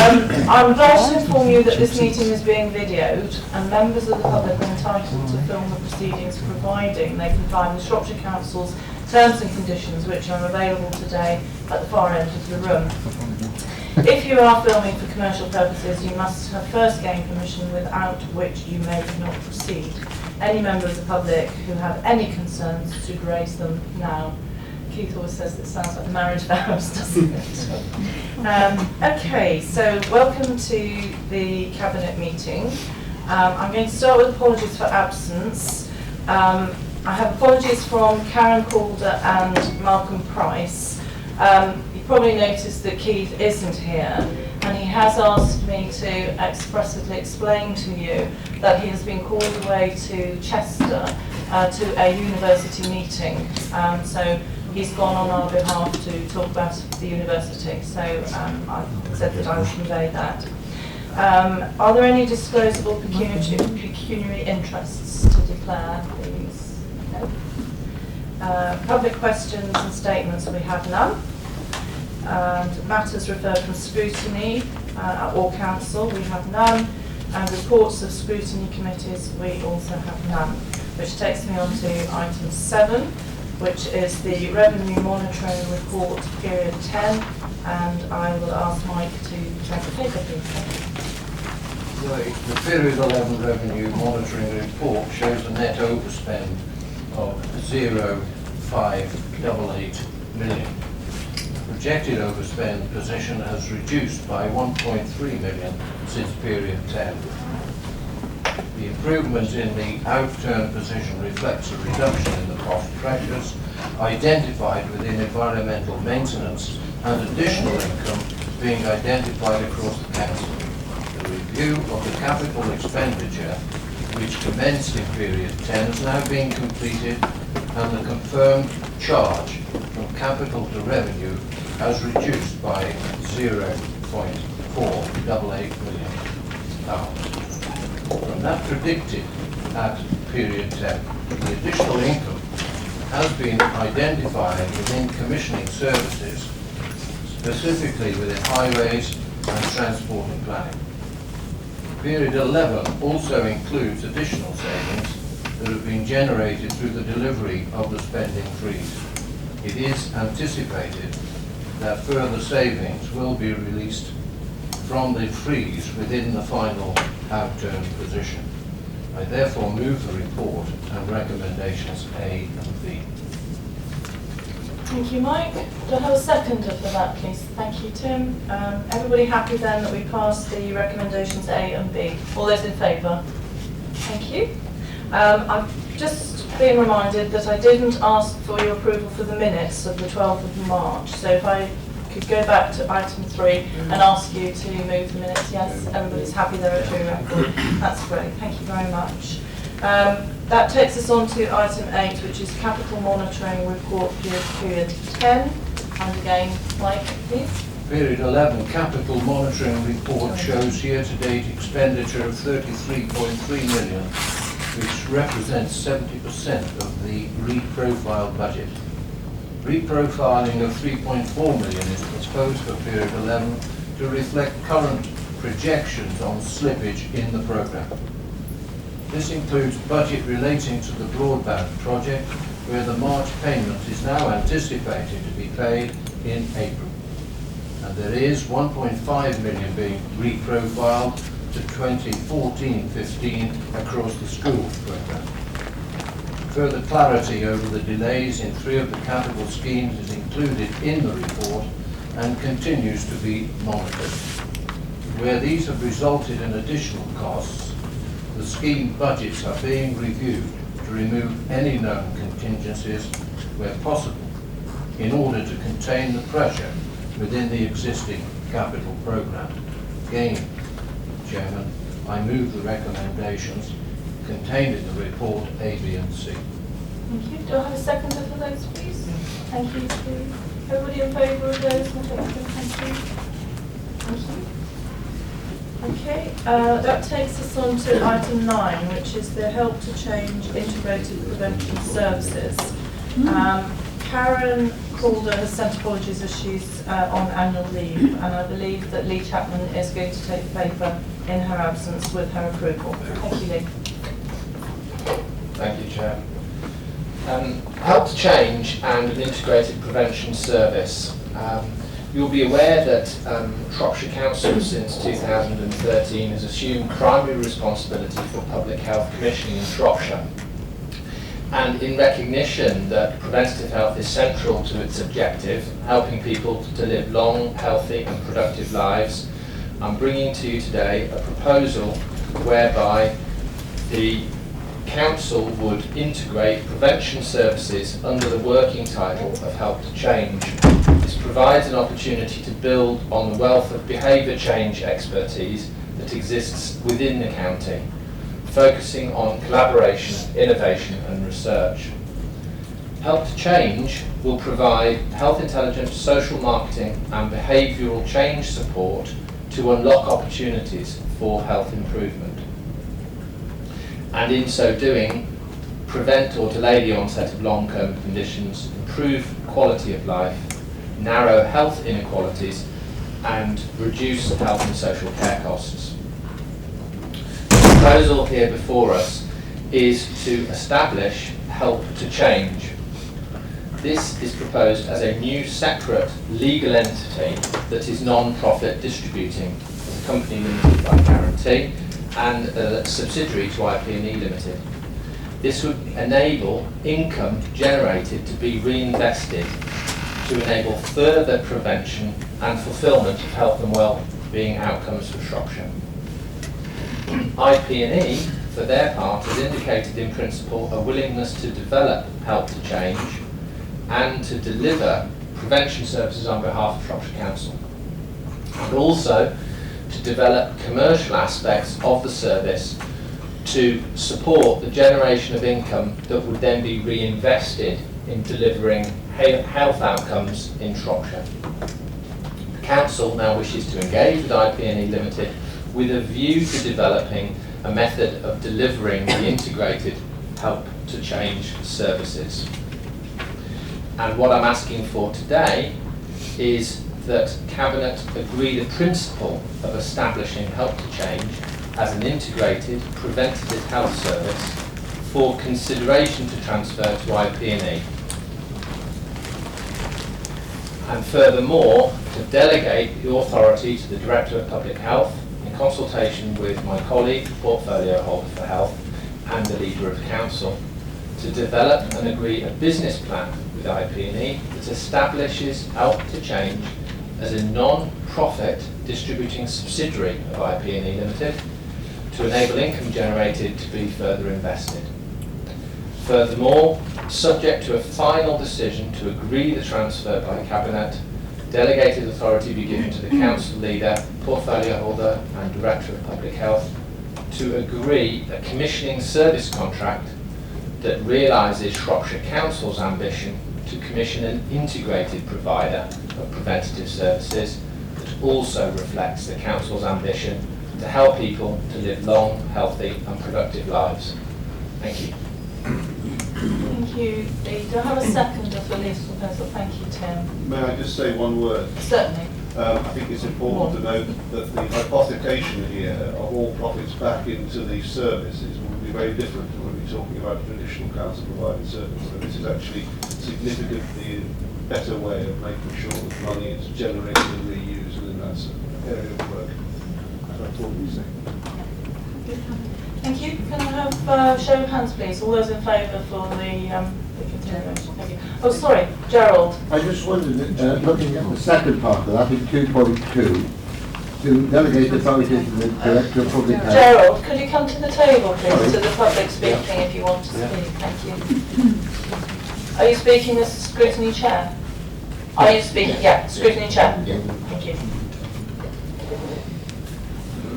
I would like to inform you that this meeting is being videoed and members of the public are entitled to film the proceedings providing they comply with Shropshire Council's terms and conditions which are available today at the far end of the room. If you are filming for commercial purposes, you must have first gained permission, without which you may not proceed. Any member of the public who have any concerns should raise them now. Keith always says it sounds like marriage vows, doesn't it? Okay, so welcome to the Cabinet meeting. I'm going to start with apologies for absence. I have apologies from Karen Calder and Malcolm Price. You probably noticed that Keith isn't here, and he has asked me to expressly explain to you that he has been called away to Chester to a university meeting. So he's gone on our behalf to talk about the university. So I said that I would convey that. Are there any disclosable pecuniary interests to declare, please? No. Public questions and statements, we have none. And matters referred from scrutiny or council, we have none. And reports of scrutiny committees, we also have none. Which takes me on to item 7, which is the revenue monitoring report period 10. And I will ask Mike to take the paper, please. The period 11 revenue monitoring report shows a net overspend of 0.588 million. The projected overspend position has reduced by 1.3 million since period 10. The improvement in the outturn position reflects a reduction in the cost pressures identified within environmental maintenance and additional income being identified across the council. The review of the capital expenditure, which commenced in period 10, has now been completed, and the confirmed charge from capital to revenue has reduced by 0.488 million pounds. From that predicted at period 10, the additional income has been identified within commissioning services, specifically within highways and transport and planning. Period 11 also includes additional savings that have been generated through the delivery of the spending freeze. It is anticipated that further savings will be released from the freeze within the final outturn position. I therefore move the report and recommendations A and B. Thank you, Mike. Do I have a seconder for that, please? Thank you, Tim. Everybody happy then that we passed the recommendations A and B? All those in favour? Thank you. I've just been reminded that I didn't ask for your approval for the minutes of the 12th of March. So if I could go back to item 3 and ask you to move the minutes. Yes, everybody's happy they're at your record. That's great. Thank you very much. That takes us on to item 8, which is capital monitoring report period 10. And again, Mike, please. Period 11 capital monitoring report shows year-to-date expenditure of 33.3 million, which represents 70% of the reprofiled budget. Reprofiling of 3.4 million is proposed for period 11 to reflect current projections on slippage in the programme. This includes budget relating to the broadband project, where the March payment is now anticipated to be paid in April. And there is 1.5 million being reprofiled to 2014-15 across the school programme. Further clarity over the delays in 3 of the capital schemes is included in the report and continues to be monitored. Where these have resulted in additional costs, the scheme budgets are being reviewed to remove any known contingencies where possible in order to contain the pressure within the existing capital programme. Again, Chairman, I move the recommendations contained in the report A, B and C. Thank you. Do I have a seconder for those, please? Thank you, Steve. Everybody in favour of those? Thank you. Thank you. Okay, that takes us on to item 9, which is the help to change integrated prevention services. Karen Calder has sent apologies as she's on annual leave, and I believe that Lee Chapman is going to take the paper in her absence with her approval. Thank you, Lee. Thank you, Chair. Help to Change and an integrated prevention service. You'll be aware that Shropshire Council since 2013 has assumed primary responsibility for public health commissioning in Shropshire. And in recognition that preventative health is central to its objective, helping people to live long, healthy and productive lives, I'm bringing to you today a proposal whereby the Council would integrate prevention services under the working title of Help to Change. This provides an opportunity to build on the wealth of behaviour change expertise that exists within the county, focusing on collaboration, innovation and research. Help to Change will provide health intelligence, social marketing and behavioural change support to unlock opportunities for health improvement. And in so doing, prevent or delay the onset of long-term conditions, improve quality of life, narrow health inequalities and reduce health and social care costs. The proposal here before us is to establish Help to Change. This is proposed as a new separate legal entity that is non-profit distributing as a company limited by guarantee and a subsidiary to IP&E Limited. This would enable income generated to be reinvested to enable further prevention and fulfilment of health and well-being outcomes for Shropshire. IP&E, for their part, has indicated in principle a willingness to develop Help to Change and to deliver prevention services on behalf of Shropshire Council, and also to develop commercial aspects of the service to support the generation of income that would then be reinvested in delivering health outcomes in Shropshire. The Council now wishes to engage with IP&E Limited with a view to developing a method of delivering the integrated Help to Change services. And what I'm asking for today is that Cabinet agree the principle of establishing Help to Change as an integrated preventative health service for consideration to transfer to IP&E. And furthermore, to delegate the authority to the Director of Public Health in consultation with my colleague, Portfolio Holder for Health and the Leader of Council, to develop and agree a business plan with IP&E that establishes Help to Change as a non-profit distributing subsidiary of IP&E Limited to enable income generated to be further invested. Furthermore, subject to a final decision to agree the transfer by Cabinet, delegated authority be given to the Council Leader, Portfolio Holder and Director of Public Health to agree a commissioning service contract that realises Shropshire Council's ambition to commission an integrated provider of preventative services that also reflects the Council's ambition to help people to live long, healthy and productive lives. Thank you. Thank you, Lee. Do I have a second of the lease proposal? Thank you, Tim. May I just say one word? Certainly. I think it's important to note that the hypothecation here of all profits back into the services will be very different to when we're talking about traditional council provided service. So this is actually significantly a better way of making sure that money is generated and reused within that area of work. That's all we say. Thank you. Can I have show of hands, please? All those in favour for the continuation? Thank you. Oh, sorry, Gerald. I just wondered, looking at the second part of that, in 2.2, to delegate authority to the Director of Public Health. Gerald, could you come to the table, please, Sorry. to the public speaking if you want to speak? Thank you. Are you speaking as scrutiny chair? Are you speaking? Yeah, scrutiny chair. Yeah. Thank you.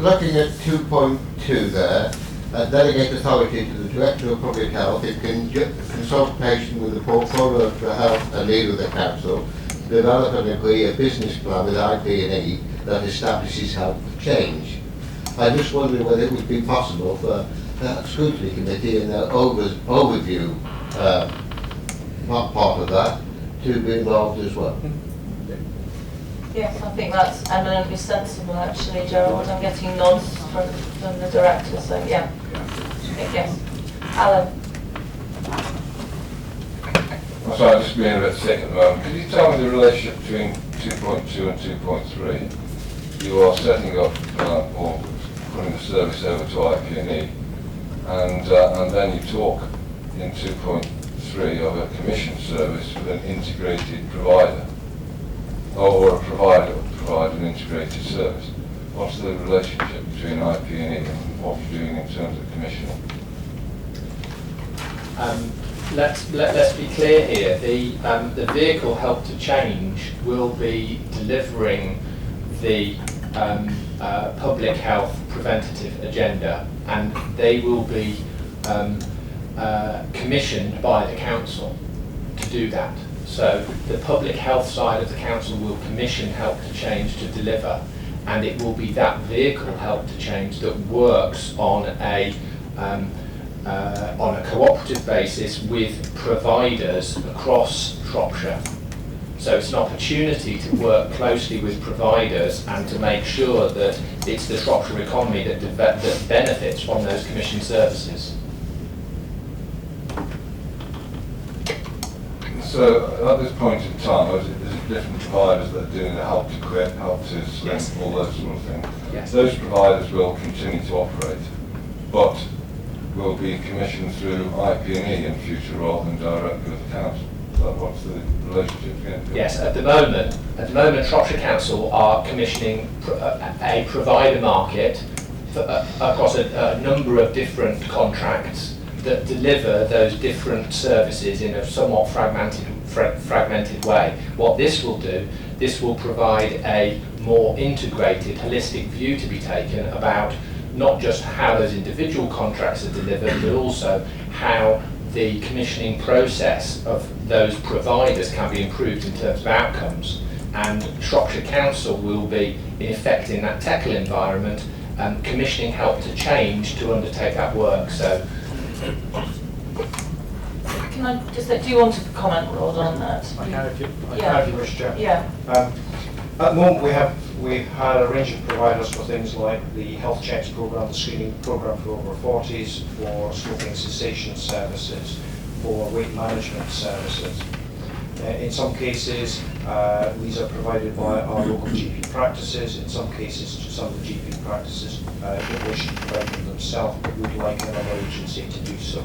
Looking at 2.2 there, delegate authority to the Director of Public Health in consultation with the Portfolio for Health and Leader of the Council, develop and agree a business plan with IP&E that establishes Help to Change. I just wondered whether it would be possible for the scrutiny committee in their overview part of that to be involved as well. Yes, I think that's eminently sensible actually, Gerald. I'm getting nods from the director, so yeah. Yes. Alan? I'm sorry, I'm just being a bit sick at the moment. Could you tell me the relationship between 2.2 and 2.3? You are setting up or putting the service over to IP&E, and then you talk in 2.3 of a commission service with an integrated provider, or a provider will provide an integrated service. What's the relationship between IP&E and what you're doing in terms of commissioning? Let's be clear here. The vehicle Help to Change will be delivering the public health preventative agenda, and they will be commissioned by the council to do that. So the public health side of the council will commission Help to Change to deliver, and it will be that vehicle Help to Change that works on a cooperative basis with providers across Shropshire. So it's an opportunity to work closely with providers and to make sure that it's the Shropshire economy that benefits from those commissioned services. So at this point in time, is it different providers that are doing the Help to Quit, Help to Sleep, Yes. all those sort of things? Yes. Those providers will continue to operate, but will be commissioned through IP&E in future rather than directly with the council. So what's the relationship again? Yes, at the moment Shropshire Council are commissioning a provider market across a number of different contracts that deliver those different services in a somewhat fragmented way. What this will do, this will provide a more integrated, holistic view to be taken about not just how those individual contracts are delivered, but also how the commissioning process of those providers can be improved in terms of outcomes. And Shropshire Council will be, in effect, in that TECL environment, commissioning Help to Change to undertake that work. So, Can I just say, do you want to comment, Rod, on that? I can if you wish, Chair. Yeah. At the moment we've had a range of providers for things like the health checks programme, the screening programme for over 40s, for smoking cessation services, for weight management services. In some cases, these are provided by our local GP practices. In some cases, some of the GP practices don't wish to provide them themselves, but would like another agency to do so.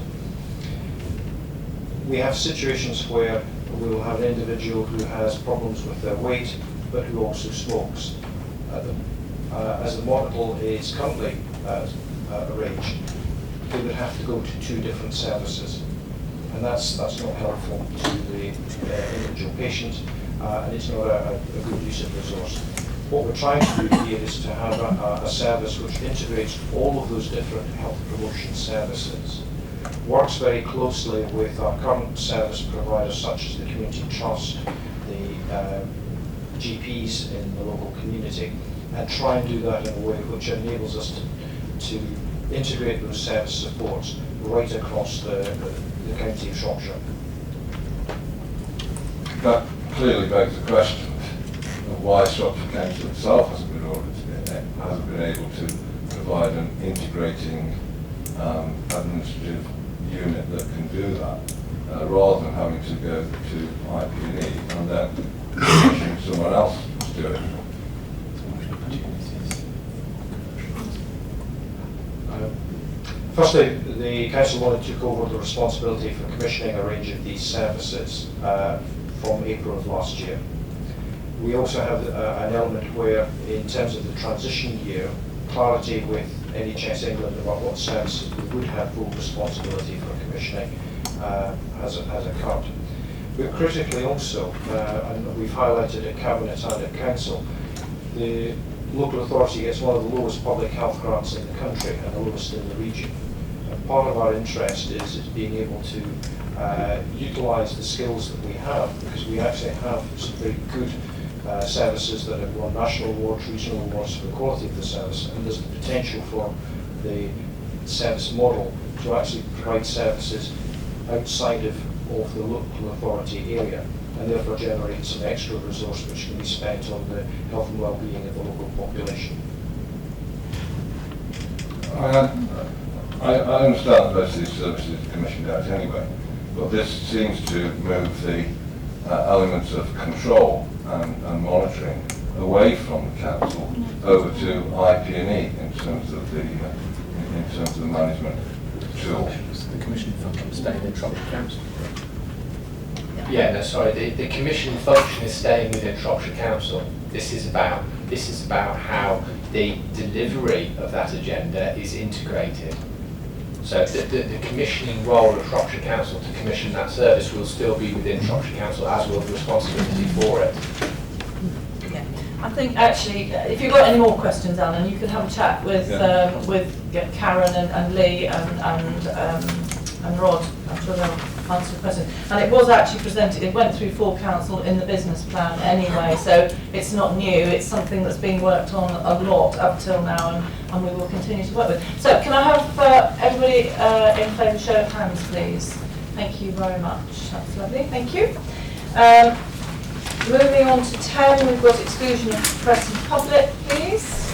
We have situations where we will have an individual who has problems with their weight, but who also smokes. As the model is currently arranged, they would have to go to two different services, and that's not helpful to the individual patient, and it's not a good use of resource. What we're trying to do here is to have a service which integrates all of those different health promotion services, works very closely with our current service providers such as the Community Trust, the GPs in the local community, and try and do that in a way which enables us to integrate those service supports right across the county of Shropshire. That clearly begs the question of why Shropshire Council itself hasn't been able to provide an integrating administrative unit that can do that, rather than having to go to IP&E and then pushing someone else to do it. Firstly, the council wanted to take over the responsibility for commissioning a range of these services from April of last year. We also have an element where, in terms of the transition year, clarity with NHS England about what services we would have full responsibility for commissioning has occurred. But critically also, and we've highlighted at Cabinet and at Council, the local authority gets one of the lowest public health grants in the country and the lowest in the region. And part of our interest is being able to utilise the skills that we have, because we actually have some very good services that have won national awards, regional awards for the quality of the service, and there's the potential for the service model to actually provide services outside of the local authority area. and therefore generate some extra resource which can be spent on the health and well-being of the local population. I understand that most of these services are commissioned out anyway, but this seems to move the elements of control and monitoring away from the council over to IP&E in terms of the management tool. The commissioning function staying in Shropshire Council. Yeah, no, sorry, the commissioning function is staying within Shropshire Council. This is about how the delivery of that agenda is integrated. So the commissioning role of Shropshire Council to commission that service will still be within Shropshire Council, as will the responsibility for it. Yeah. I think actually, if you've got any more questions, Alan, you could have a chat with Karen and Lee and Rod. I'm sure they'll answer the question. And it was actually presented, it went through full council in the business plan anyway, so it's not new. It's something that's being worked on a lot up till now, and we will continue to work with. So can I have everybody in favour, show of hands, please? Thank you very much. That's lovely. Thank you. Moving on to 10, we've got exclusion of press and public, please.